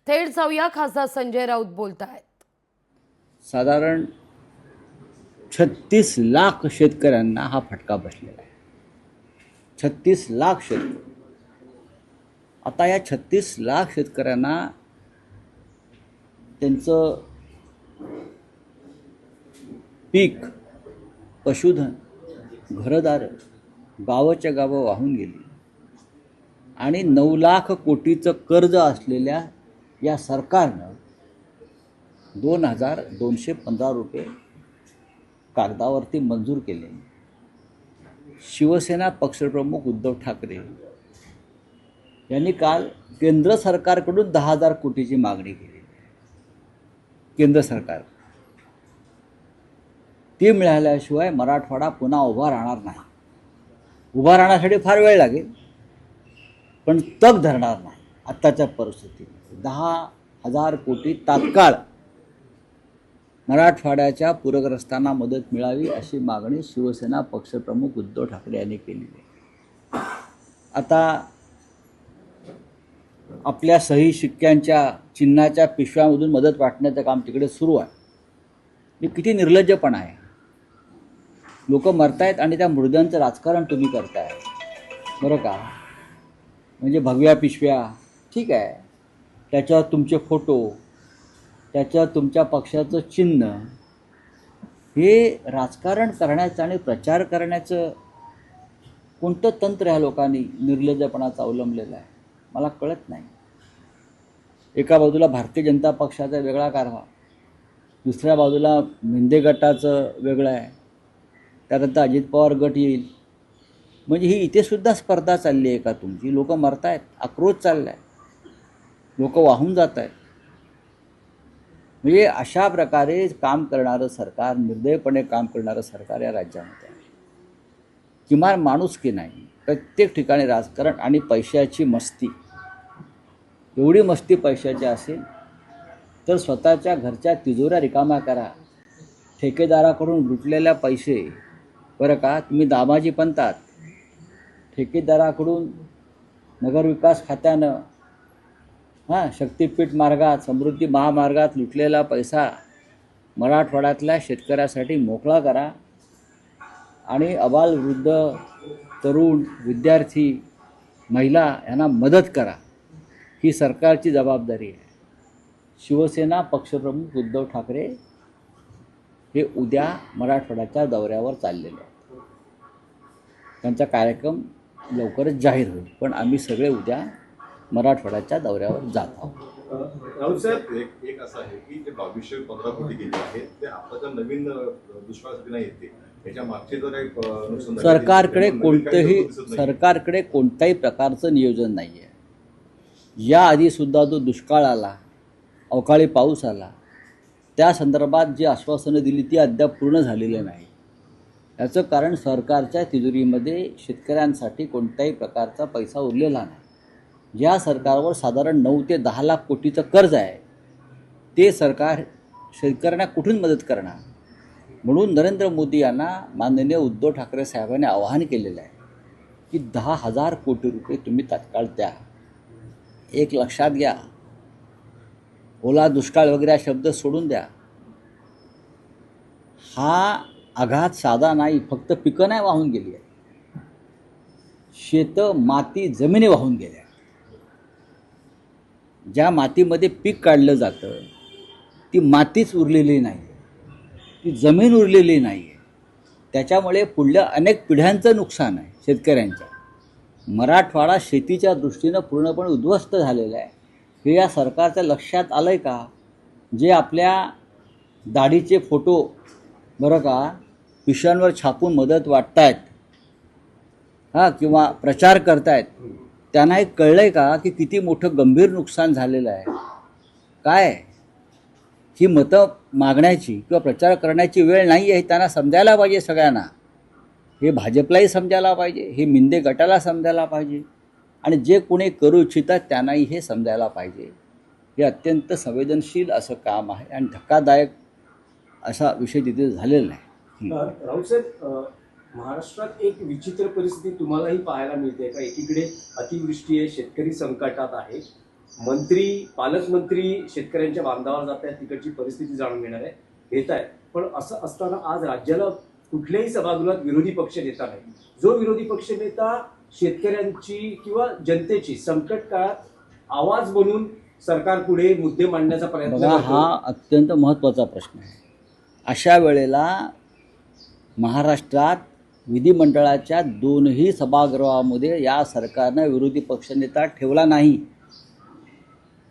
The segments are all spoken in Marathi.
थेट जाऊया, खासदार संजय राऊत बोलतायत. साधारण 36 लाख शेतकऱ्यांना हा फटका बसलेला आहे. 36 लाख शेतकरी. आता या 36 लाख शेतकऱ्यांना त्यांचं पीक, पशुधन, घरदार गावाच्या गावं वाहून गेली आणि 9 लाख कोटीचं कर्ज असलेल्या या सरकारनं 2,215 रुपये कागदावरती मंजूर केले. शिवसेना पक्षप्रमुख उद्धव ठाकरे यांनी काल केंद्र सरकारकडून 10,000 कोटीची मागणी केली. केंद्र सरकार ती मिळाल्याशिवाय मराठवाडा पुन्हा उभा राहणार नाही. उभा राहण्यासाठी फार वेळ लागेल, पण तग धरणार नाही. आत्ताच्या परिस्थितीत 10,000 कोटी तात्काळ मराठवाड्याच्या पूरग्रस्तांना मदत मिळावी अशी मागणी शिवसेना पक्षप्रमुख उद्धव ठाकरे यांनी केली आहे. आता आपल्या सही शिक्क्यांच्या चिन्हाच्या पिशव्यामधून मदत वाटण्याचं काम तिकडे सुरू आहे. हे किती निर्लज्जपणा आहे. लोक मरतायत आणि त्या मृद्यांचं राजकारण तुम्ही करताय, बरं का. म्हणजे भगव्या पिशव्या ठीक आहे, त्याच्यावर तुमचे फोटो, त्याच्यावर तुमच्या पक्षाचं चिन्ह, हे राजकारण करण्याचं आणि प्रचार करण्याचं कोणतं तंत्र ह्या लोकांनी निर्लज्जपणाचं अवलंबलेलं आहे मला कळत नाही. एका बाजूला भारतीय जनता पक्षाचा वेगळा कारभार, दुसऱ्या बाजूला मिंदे गटाचं वेगळं आहे, त्यानंतर अजित पवार गट येईल. म्हणजे ही इथेसुद्धा स्पर्धा चालली आहे का तुमची? लोक मरत आहेत, आक्रोश चालला आहे, लोक वाहून जात आहेत. म्हणजे अशा प्रकारे काम करणारं सरकार, निर्दयपणे काम करणारं सरकार या राज्यामध्ये आहे. किमान माणुसकी नाही, प्रत्येक ठिकाणी राजकारण आणि पैशाची मस्ती. एवढी मस्ती पैशाची असेल तर स्वतःच्या घरच्या तिजोऱ्या रिकाम्या करा. ठेकेदाराकडून लुटलेल्या पैसे, बरं का, तुम्ही दामाजी पंथात ठेकेदाराकडून नगरविकास खात्यानं शक्तिपीठ मार्गात, समृद्धी महामार्गात लुटलेला पैसा मराठवाड्यातल्या शेतकऱ्यासाठी मोकळा करा आणि अबालवृद्ध, तरुण, विद्यार्थी, महिला यांना मदत करा. ही सरकारची जबाबदारी आहे. शिवसेना पक्षप्रमुख उद्धव ठाकरे हे उद्या मराठवाड्याच्या दौऱ्यावर चाललेले आहेत. त्यांचा कार्यक्रम लवकरच जाहीर होईल, पण आम्ही सगळे उद्या मराठवाड्याच्या दौऱ्यावर जात आहोत. राहुल साहेब, एक असं आहे की ते 2215 कोटी गेले आहेत ते आताच्या नवीन दुष्काळासाठी नाही येते, त्याच्या मागचे जर एक नुकसान सरकारकडे कोणत्याही प्रकारचं नियोजन नाही आहे. याआधीसुद्धा जो दुष्काळ आला, अवकाळी पाऊस आला, त्या संदर्भात जी आश्वासनं दिली ती अद्याप पूर्ण झालेली नाही. याचं कारण सरकारच्या तिजोरीमध्ये शेतकऱ्यांसाठी कोणत्याही प्रकारचा पैसा उरलेला नाही. ज्या सरकारवर साधारण 9 ते 10 लाख कोटीचं कर्ज आहे, ते सरकार शेतकऱ्यांना कुठून मदत करणार? म्हणून नरेंद्र मोदी यांना माननीय उद्धव ठाकरे साहेबांनी आवाहन केलेलं आहे की 10,000 कोटी रुपये तुम्ही तात्काळ द्या. एक लक्षात घ्या, ओला दुष्काळ वगैरे हा शब्द सोडून द्या. हा आघात साधा नाही. फक्त पिकं नाही वाहून गेली आहे, शेतं, माती, जमिनी वाहून गेल्या. ज्या मातीमध्ये पीक काढलं जातं ती मातीच उरलेली नाही, ती जमीन उरलेली नाही आहे. त्याच्यामुळे पुढल्या अनेक पिढ्यांचं नुकसान आहे शेतकऱ्यांच्या. मराठवाडा शेतीच्या दृष्टीनं पूर्णपणे उद्ध्वस्त झालेला आहे. हे या सरकारच्या लक्षात आलं आहे का? जे आपल्या दाढीचे फोटो, बरं का, पिशव्यांवर छापून मदत वाटतायत किंवा प्रचार करतायत, त्यांना एक कळलं आहे का की किती मोठं गंभीर नुकसान झालेलं आहे? काय ही मतं मागण्याची किंवा प्रचार करण्याची वेळ नाही आहे, त्यांना समजायला पाहिजे सगळ्यांना. हे भाजपलाही समजायला पाहिजे, हे मिंदे गटाला समजायला पाहिजे, आणि जे कोणी करू इच्छितात त्यांनाही हे समजायला पाहिजे. हे अत्यंत संवेदनशील असं काम आहे आणि धक्कादायक असा विषय तिथे झालेला आहे. राहुल साहेब, महाराष्ट्रात एक विचित्र परिस्थिती तुम्हालाही पाहायला मिळते का? एकीकडे अतिवृष्टी आहे, शेतकरी संकटात आहे, मंत्री पालकमंत्री शेतकऱ्यांच्या बांधावर जात आहेत, तिकडची परिस्थिती जाणून घेणार आहे, घेत आहेत. पण असं असताना आज राज्याला कुठल्याही सभागृहात विरोधी पक्ष नेता नाही. जो विरोधी पक्ष नेता शेतकऱ्यांची किंवा जनतेची संकट काळात आवाज बनून सरकारपुढे मुद्दे मांडण्याचा प्रयत्न बघा, करतो. हा अत्यंत महत्त्वाचा प्रश्न आहे. अशा वेळेला महाराष्ट्रात विधिमंडळाच्या दोनही सभागृहामध्ये या सरकारनं विरोधी पक्षनेता ठेवला नाही.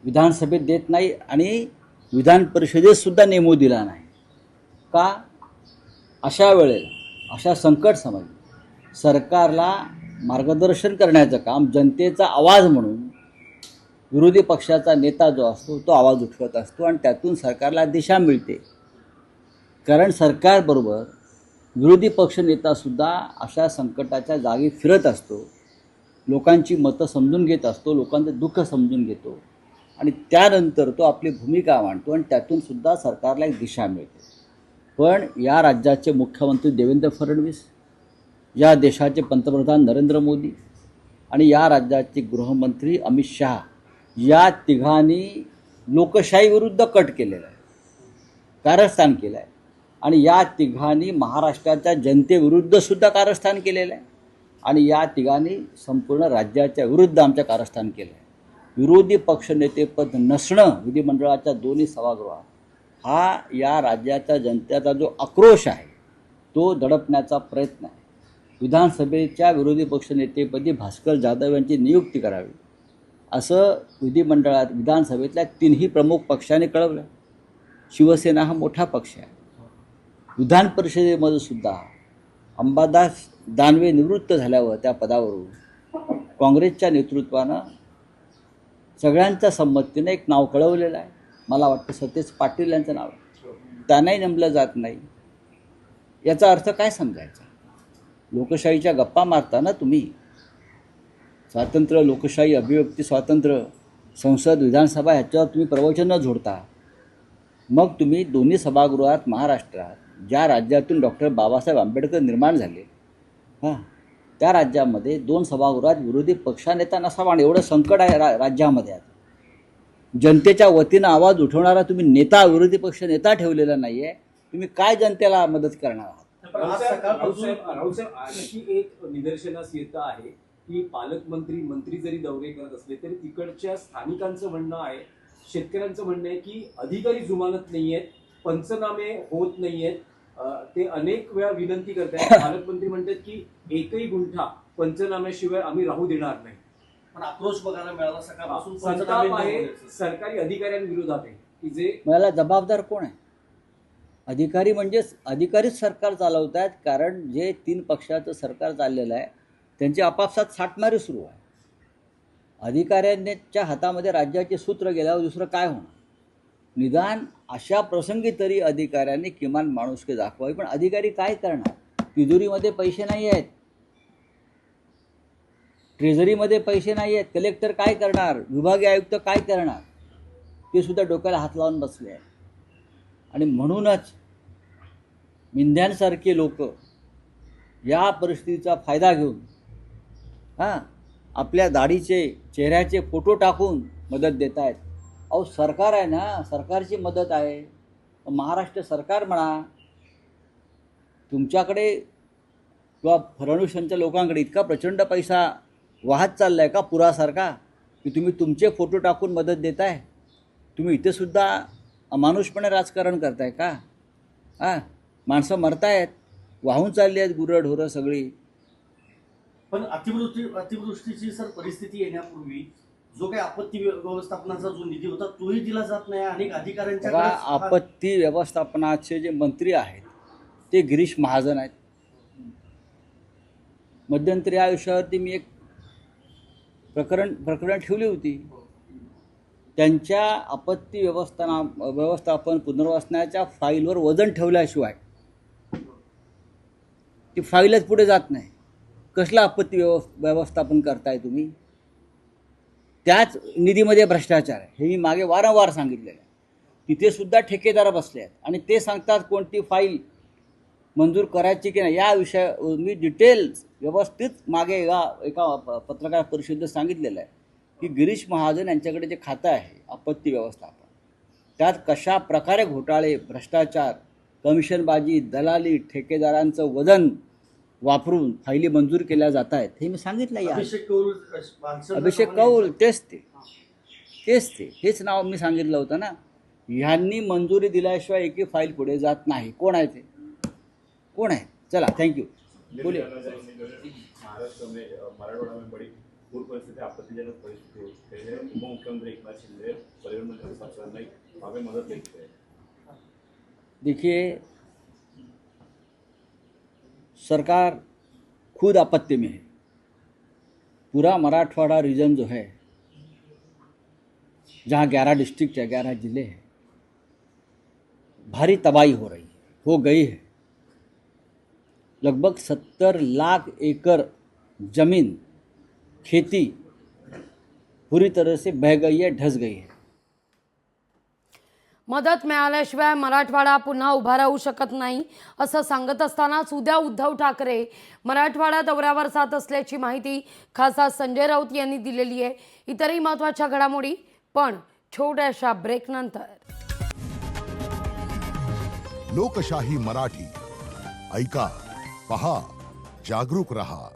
विधानसभेत देत नाही आणि विधान परिषदेत सुद्धा नेमू दिला नाही. का? अशा वेळेला, अशा संकट समयी सरकारला मार्गदर्शन करण्याचं काम जनतेचा आवाज म्हणून विरोधी पक्षाचा नेता जो असतो तो आवाज उठवत असतो आणि त्यातून सरकारला दिशा मिळते. कारण सरकारबरोबर विरोधी पक्षनेतासुद्धा अशा संकटाच्या जागी फिरत असतो, लोकांची मतं समजून घेत असतो, लोकांचं दुःख समजून घेतो आणि त्यानंतर तो आपली भूमिका मांडतो आणि त्यातूनसुद्धा सरकारला एक दिशा मिळते. पण या राज्याचे मुख्यमंत्री देवेंद्र फडणवीस, या देशाचे पंतप्रधान नरेंद्र मोदी आणि या राज्याचे गृहमंत्री अमित शहा, या तिघांनी लोकशाहीविरुद्ध कट केलेला आहे, कारस्थान केलं आहे आणि या तिघांनी महाराष्ट्राच्या जनतेविरुद्धसुद्धा कारस्थान केलेलं आहे आणि या तिघांनी संपूर्ण राज्याच्या विरुद्ध आमच्या कारस्थान केलं आहे. विरोधी पक्षनेतेपद नसणं विधिमंडळाच्या दोन्ही सभागृहात हा या राज्याच्या जनतेचा जो आक्रोश आहे तो दडपण्याचा प्रयत्न आहे. विधानसभेच्या विरोधी पक्षनेतेपदी भास्कर जाधव यांची नियुक्ती करावी असं विधानसभेतल्या तिन्ही प्रमुख पक्षांनी कळवलं. शिवसेना हा मोठा पक्ष आहे. विधान परिषदेमध्ये सुद्धा अंबादास दानवे निवृत्त झाल्यावर त्या पदावरून काँग्रेसच्या नेतृत्वानं सगळ्यांच्या संमतीनं एक नाव कळवलेलं आहे. मला वाटतं सतेज पाटील यांचं नाव आहे. त्यांनाही नेमलं जात नाही. याचा अर्थ काय समजायचा? लोकशाहीच्या गप्पा मारता ना तुम्ही. स्वातंत्र्य, लोकशाही, अभिव्यक्ती स्वातंत्र्य, संसद, विधानसभा ह्याच्यावर तुम्ही प्रवचनं जोडता. मग तुम्ही दोन्ही सभागृहात महाराष्ट्रात ज्या राज्यातून डॉक्टर बाबासाहेब आंबेडकर निर्माण झाले, त्या राज्यामध्ये 2 सभागृहात विरोधी पक्षनेता नसावा आणि एवढं संकट आहे राज्यामध्ये. आता जनतेच्या वतीनं आवाज उठवणारा तुम्ही नेता, विरोधी पक्ष नेता ठेवलेला नाही आहे. तुम्ही काय जनतेला मदत करणार आहात? राऊत साहेब, आणखी एक निदर्शनास येतं आहे की पालकमंत्री मंत्री जरी दौरे करत असले तरी तिकडच्या स्थानिकांचं म्हणणं आहे, शेतकऱ्यांचं म्हणणं आहे की अधिकारी जुमानत नाही आहेत, पंचनामे होत नाही आहेत. ते अनेक वेळा विनंती करतात. पालकमंत्री म्हणतात की एकही गुंठा पंचनाम्याशिवाय आम्ही राहू देणार नाही. पण आक्रोश बघायला मिळाला सकाळपासून. संताप आहे सरकारी अधिकाऱ्यांविरोधात आहे की जे मला जबाबदार कोण आहे? अधिकारी म्हणजेच अधिकारीच सरकार चालवत आहेत. कारण जे 3 पक्षाचं सरकार चाललेलं आहे त्यांची आपापसात साठमारी सुरू आहे. अधिकाऱ्यांच्या हातामध्ये राज्याचे सूत्र गेल्यावर दुसरं काय होणार? निदान अशा प्रसंगी तरी अधिकाऱ्यांनी किमान माणुसकी दाखवावी. पण अधिकारी काय करणार? तिजोरीमध्ये पैसे नाही आहेत, ट्रेझरीमध्ये पैसे नाही आहेत. कलेक्टर काय करणार? विभागीय आयुक्त काय करणार? ते सुद्धा डोक्याला हात लावून बसले आहेत. आणि म्हणूनच मिंद्यांसारखे लोक या परिस्थितीचा फायदा घेऊन आपल्या दाढीचे, चेहऱ्याचे फोटो टाकून मदत देत आहेत. अहो, सरकार आहे ना, सरकारची मदत आहे. महाराष्ट्र सरकार म्हणा, तुमच्याकडे किंवा फडणवीसांच्या लोकांकडे इतका प्रचंड पैसा वाहत चालला आहे का पुरासारखा की तुम्ही तुमचे फोटो टाकून मदत देताय? तुम्ही इथेसुद्धा अमानुषपणे राजकारण करताय का? माणसं मरतायत, वाहून चालली आहेत गुरंढोरं सगळी. पण अतिवृष्टीची सर परिस्थिती येण्यापूर्वी जो काही आपत्ती व्यवस्थापनाचा जो निधी होता तोही दिला जात नाही. अनेक अधिकाऱ्यांच्या आपत्ती व्यवस्थापनाचे जे मंत्री आहेत ते गिरीश महाजन आहेत. मध्यंतरी या विषयावरती मी एक प्रकरण ठेवली होती. त्यांच्या आपत्ती व्यवस्थापन पुनर्वसनाच्या फाईलवर वजन ठेवल्याशिवाय ती फाईलच पुढे जात नाही. कसलं आपत्ती व्यवस्थापन करताय तुम्ही? त्याच निधीमध्ये भ्रष्टाचार आहे, हे मी मागे वारंवार सांगितलेलं आहे. तिथेसुद्धा ठेकेदार बसले आहेत आणि ते सांगतात कोणती फाईल मंजूर करायची की नाही. या विषय मी डिटेल्स व्यवस्थित मागे एका पत्रकार परिषदेत सांगितलेलं आहे की गिरीश महाजन यांच्याकडे जे खातं आहे आपत्ती व्यवस्थापन, त्यात कशा प्रकारे घोटाळे, भ्रष्टाचार, कमिशनबाजी, दलाली, ठेकेदारांचं वजन वापरून फायली मंजूर केल्या जात आहेत हे मी सांगितलं या अभिषेक कौल तेच ते हेच नाव मी सांगितलं होतं ना. ह्यांनी मंजुरी दिल्याशिवाय एकही फाईल पुढे जात नाही. कोण आहे ते? कोण आहे? चला, थँक्यू. बोलिए. महाराष्ट्र में मराठवाड़ा में बड़ी पूर परिस्थिति, आपत्तिजनक परिस्थिति है. पहले उप मुख्यमंत्री एकनाथ शिंदे, परिवहन मंत्री सचिन नाईक वहाँ पे मदद लेते हैं. देखिए, सरकार खुद आपत्ति में है. पूरा मराठवाड़ा रीजन जो है, जहाँ 11 डिस्ट्रिक्ट है, 11 ज़िले हैं, भारी तबाही हो रही है, हो गई है. लगभग 70 लाख एकड़ जमीन, खेती पूरी तरह से बह गई है, ढस गई है. मदत मिळाल्याशिवाय मराठवाडा पुन्हा उभा राहू शकत नाही असं सांगत असतानाच उद्या उद्धव ठाकरे मराठवाडा दौऱ्यावर जात असल्याची माहिती खासदार संजय राऊत यांनी दिलेली आहे. इतरही महत्त्वाच्या घडामोडी पण छोट्याशा ब्रेक नंतर. लोकशाही मराठी ऐका, पहा, जागरूक रहा.